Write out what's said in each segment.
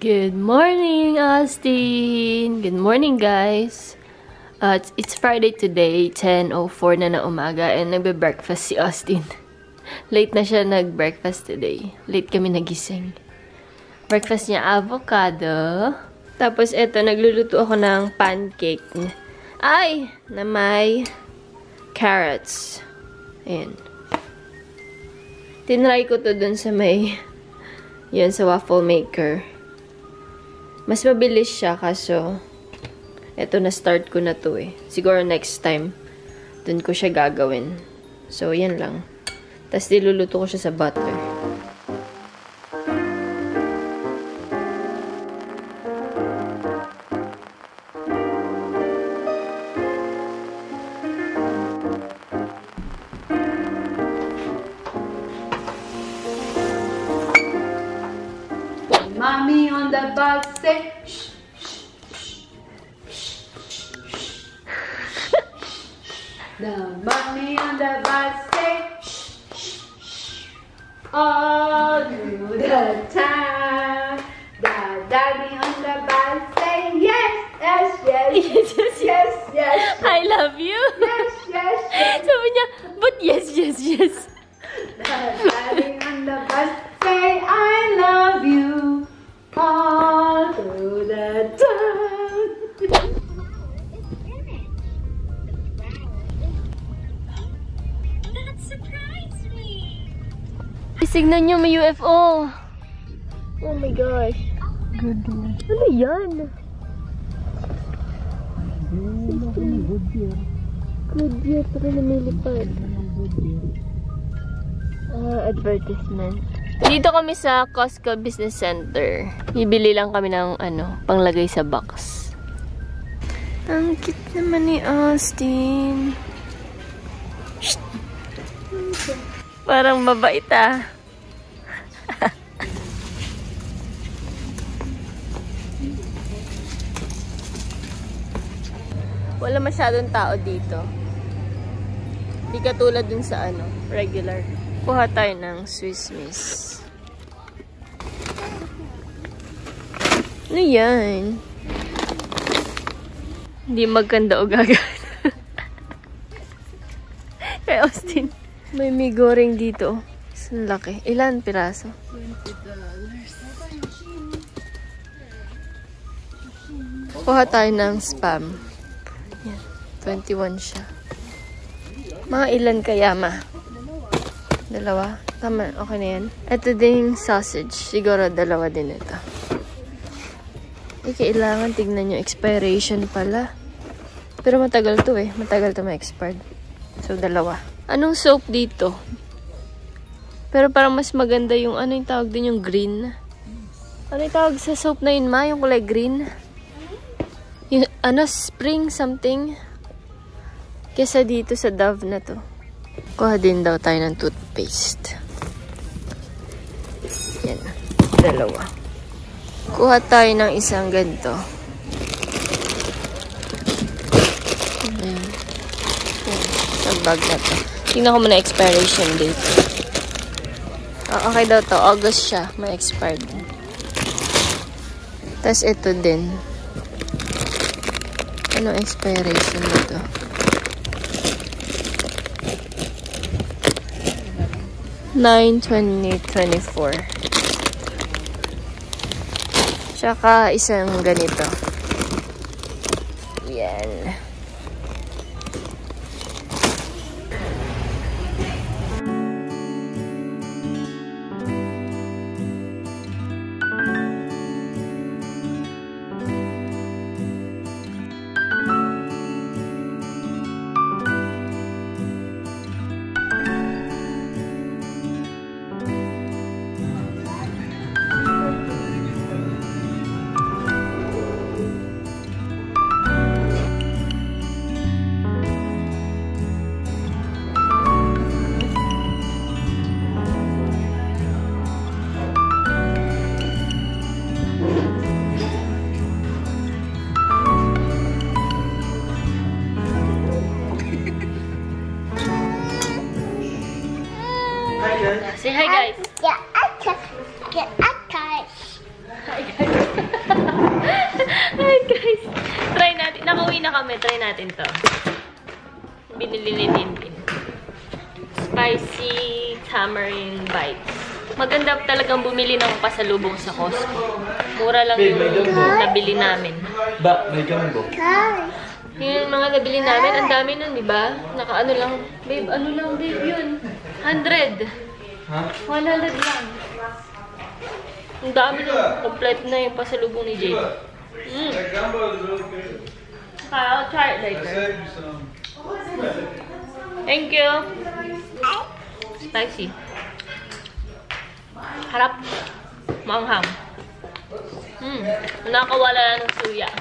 Good morning, Austin! Good morning, guys! It's Friday today, 10:04 na umaga, and nagbe-breakfast si Austin. Late na siya nag-breakfast today. Late kami nagising. Breakfast niya, avocado. Tapos, eto, nagluluto ako ng pancake. Na may carrots. Ayan. Tinry ko to dun sa may, yun, sa waffle maker. Mas mabilis siya, kaso, eto, na-start ko na to eh. Siguro next time, dun ko siya gagawin. So, yan lang. Tapos, niluluto ko siya sa butter. Mommy on the bus say shh, shh, shh, shh. The mommy on the bus say shh, shh, shh. All through the time. The daddy on the bus say yes, yes, yes, yes, yes, yes. I love you. Yes, yes, yes. Sabi niya, but yes, yes, yes. The daddy on the bus say I love you. All through the time. That surprised me. Tignan niyo, may UFO. Oh my gosh. Good. Ano yan? Good year, pero lumilipad. Advertisement. Dito kami sa Costco Business Center. Bibili lang kami ng panglagay sa box. Ang cute naman ni Austin. Shh. Parang mabait ah. Wala masyadong tao dito. Di katulad dun sa regular. Kuha tayo ng Swiss Miss. Ano yan? Hindi magkanda o gaga. Kay Austin. May goreng dito. Ang laki. Ilan piraso? $20. Kuha tayo ng Spam. Yan. 21 siya. Mga ilan kaya, ma? Dalawa? Tama, okay na yan. Ito ding sausage. Siguro dalawa din ito. Kailangan tignan nyo. Expiration pala. Pero matagal to eh. Matagal to ma-expired. So, dalawa. Anong soap dito? Pero parang mas maganda yung yung tawag din yung green. Ano yung tawag sa soap na yun, ma? Yung kulay green? Yung spring something? Kesa dito sa Dove na to. Kuha din daw tayo ng toothpaste. Yan. Dalawa. Kuha tayo ng isang ganito. Yan. Sa bag na to. Tingnan ko muna expiration date. Okay daw to. August siya. May expired. Tapos ito din. Anong expiration nito? Nine 2024. Tsaka isang ganito. Yan. Say hi, guys. Get a Hi guys. Hi guys. Try natin. Nakauwi na kami. Try natin to. Binili ni Tintin. Spicy tamarind bites. Maganda talagang bumili ng pasalubong sa Costco. Mura lang yung nabili namin. Ba, may ganun po. Yung mga nabili namin, ang dami nun, di ba? Naka-ano lang. Babe, ano lang, babe, yun? 100. Ha? 100 lang. Ang dami nun. Complete na yung pasalubong ni Jade. I'll try it later. Thank you. Spicy. Harap. Manghang. Nakakawala ng suya.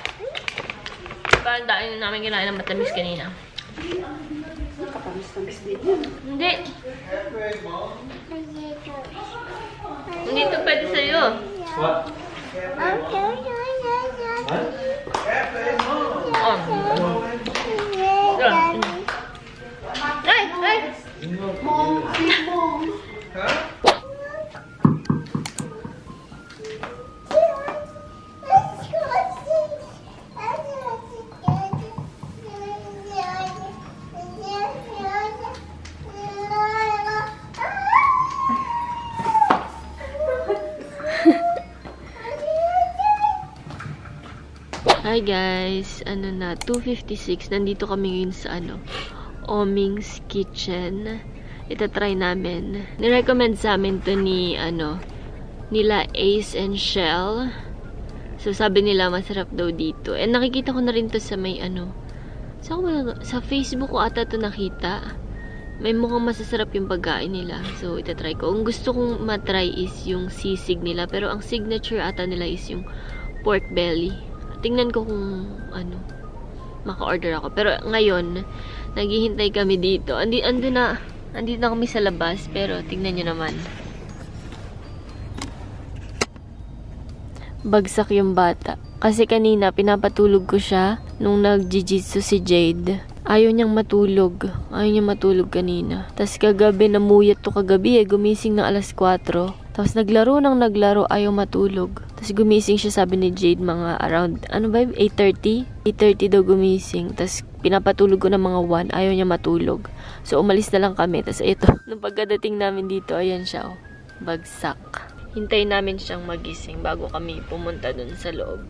Parang dahil namin kinain ng matamis kanina. Kapamis-tamis din yun. Hindi. Hindi ito pwede sa'yo. What? Ay! Ay! Hi guys, ano na, 2:56, nandito kami ngayon sa Oming's Kitchen. Itatry namin. Nirecommend sa amin to ni, nila Ace and Shell. So sabi nila masarap daw dito. And nakikita ko na rin to sa may sa Facebook ko ata to nakita. May mukhang masasarap yung pagkain nila. So itatry ko. Ang gusto kong matry is yung sisig nila. Pero ang signature ata nila is yung pork belly. Tingnan ko kung maka-order ako. Pero ngayon, naghihintay kami dito. Andito na kami sa labas. Pero tingnan nyo naman. Bagsak yung bata. Kasi kanina, pinapatulog ko siya nung nag-jiu-jitsu si Jade. Ayaw niyang matulog. Ayaw niyang matulog kanina. Tapos kagabi, namuyat to kagabi gumising ng alas 4. Tapos naglaro, ayaw matulog. Tapos gumising siya, sabi ni Jade, mga around, 8:30? 8:30 daw gumising. Tapos pinapatulog ko ng mga 1, ayaw niya matulog. So umalis na lang kami. Tapos ito, nung pagkadating namin dito, ayan siya, bagsak. Hintayin namin siyang magising bago kami pumunta dun sa loob.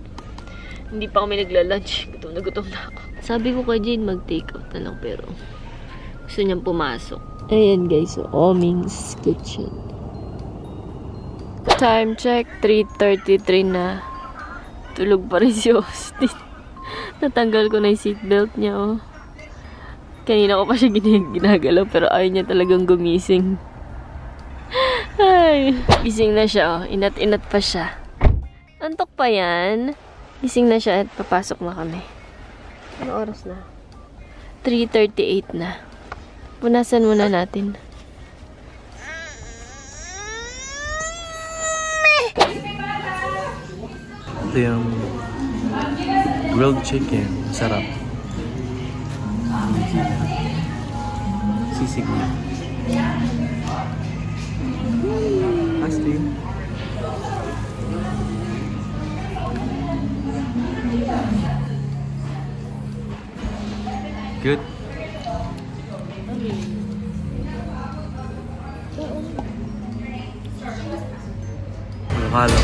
Hindi pa kami nagla-lunch. Gutom na ako. Sabi ko kay Jade, mag-take out na lang, pero gusto niyang pumasok. Ayan guys, so Oming's Kitchen. Time check, 3:33 na. Tulog pa rin si Austin. Natanggal ko na yung seatbelt niya, Kanina ko pa siya ginagalaw, pero ayaw niya talagang gumising. Ay, gising na siya, Inat-inat pa siya. Antok pa yan. Gising na siya at papasok na kami. Ano oras na? 3:38 na. Punasan muna natin. Ito yung grilled chicken. Sarap. Sisig niya. Asti. Good. Halo.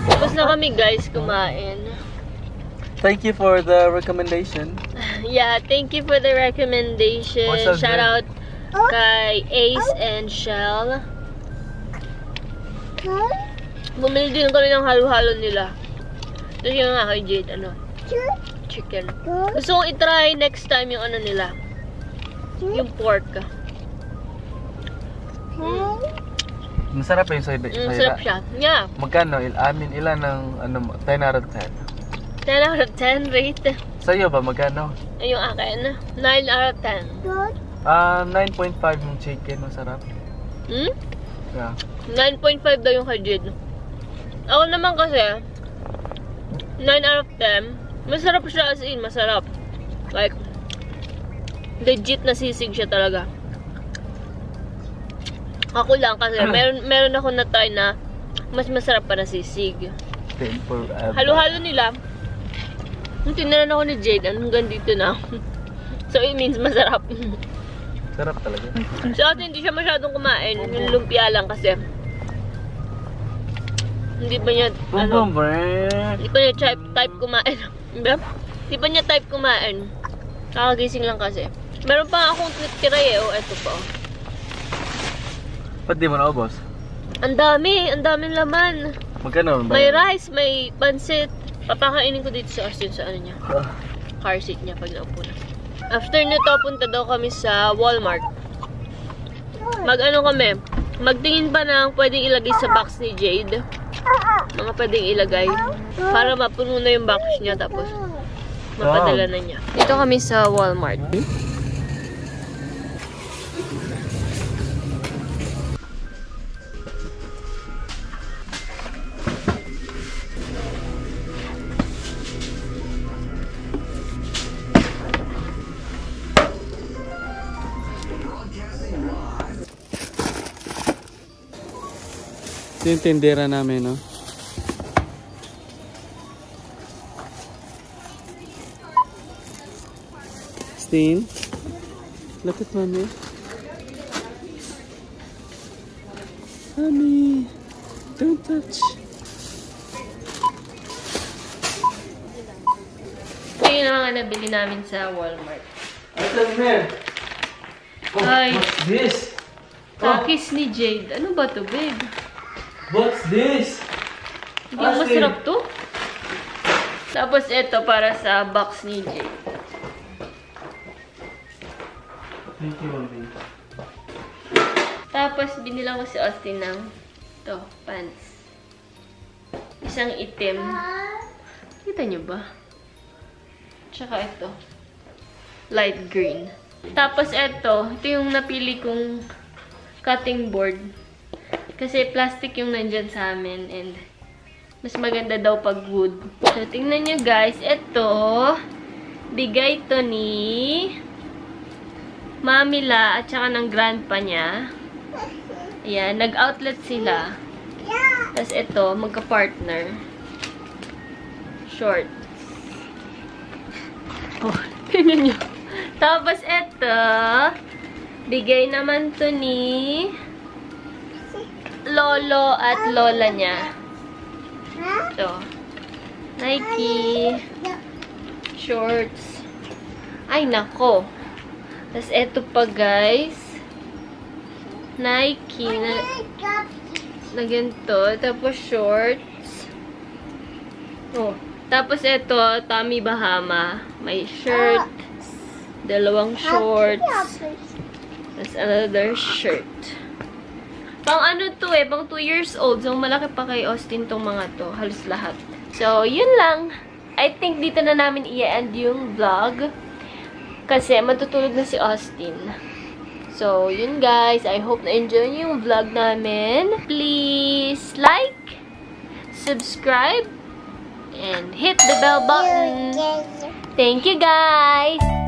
Tapos na kami guys kumain. Thank you for the recommendation. Yeah, thank you for the recommendation. What's up, Shout Jen? out kay Ace and Shell. Bumili din kami ng halo-halo nila. Tapos yung nga kay Jade, chicken. Gusto kong itry next time yung nila. Yung pork. Masarap yung sa Masarap siya. Yeah. Magkano? Ilan ng 10 out of 10? 10 out of 10 rate. Sa'yo ba? Magkano? Ay, yung akin. 9 out of 10. 9.5 yung chicken. Masarap. Yeah. 9.5 daw yung kay Jade. Ako naman kasi, 9 out of 10. Masarap siya as in. Masarap. Like, legit na sisig siya talaga. Ako lang kasi meron ako na-try na mas masarap pa na sisig. Halo-halo nila. Nung tinanan ako ni Jade, hanggang dito na. So, it means masarap. Sarap talaga. So, at hindi siya masyadong kumain. Yung lumpia lang kasi. Hindi pa niya, hindi pa niya type kumain. Hindi pa niya type kumain. Kakagising lang kasi. Meron pa akong tira eh. Oh, eto pa. Ba't di mo naubos? Ang daming laman. Magkano? May rice, may pansit. Papakainin ko dito sa Austin sa ano niya. Car seat niya pag naupo na. After nito, punta daw kami sa Walmart. Mag-ano kami? Magtingin pa ng pwedeng ilagay sa box ni Jade. Mga pwedeng ilagay. Para mapuno na yung box niya tapos mapadala na niya. Dito kami sa Walmart. Ito yung tindera namin, no? Steen, look at mommy. Honey, don't touch. Ito yung mga nabili namin sa Walmart. Ay, What's this? takis ni Jade. Ano ba to, babe? What's this? Hindi yung masarap to. Tapos ito para sa box ni Jade. Thank you, mommy. Tapos binila ko si Austin ng to, pants. Isang itim. Kita nyo ba? Tsaka ito. Light green. Tapos ito yung napili kong cutting board. Kasi plastic yung nandyan sa amin and mas maganda daw pag wood. So, tingnan nyo guys. Ito, bigay to ni Mamila at saka ng grandpa niya. Ayan, nag-outlet sila. Tapos ito, magka-partner. Short. Oh, tingnan nyo. Tapos ito, bigay naman to ni Lolo at Lola niya. Ito. Nike. Shorts. Ay, nako. Tapos ito pa, guys. Nike. Na ganito. Tapos shorts. Oh. Tapos ito, Tommy Bahama. May shirt. Dalawang shorts. Tapos another shirt. Pang ano to eh, pang 2 years old. So, malaki pa kay Austin tong mga to. Halos lahat. So, yun lang. I think dito na namin i-end yung vlog. Kasi matutulog na si Austin. So, yun guys. I hope na-enjoy nyo yung vlog namin. Please like, subscribe, and hit the bell button. Thank you guys!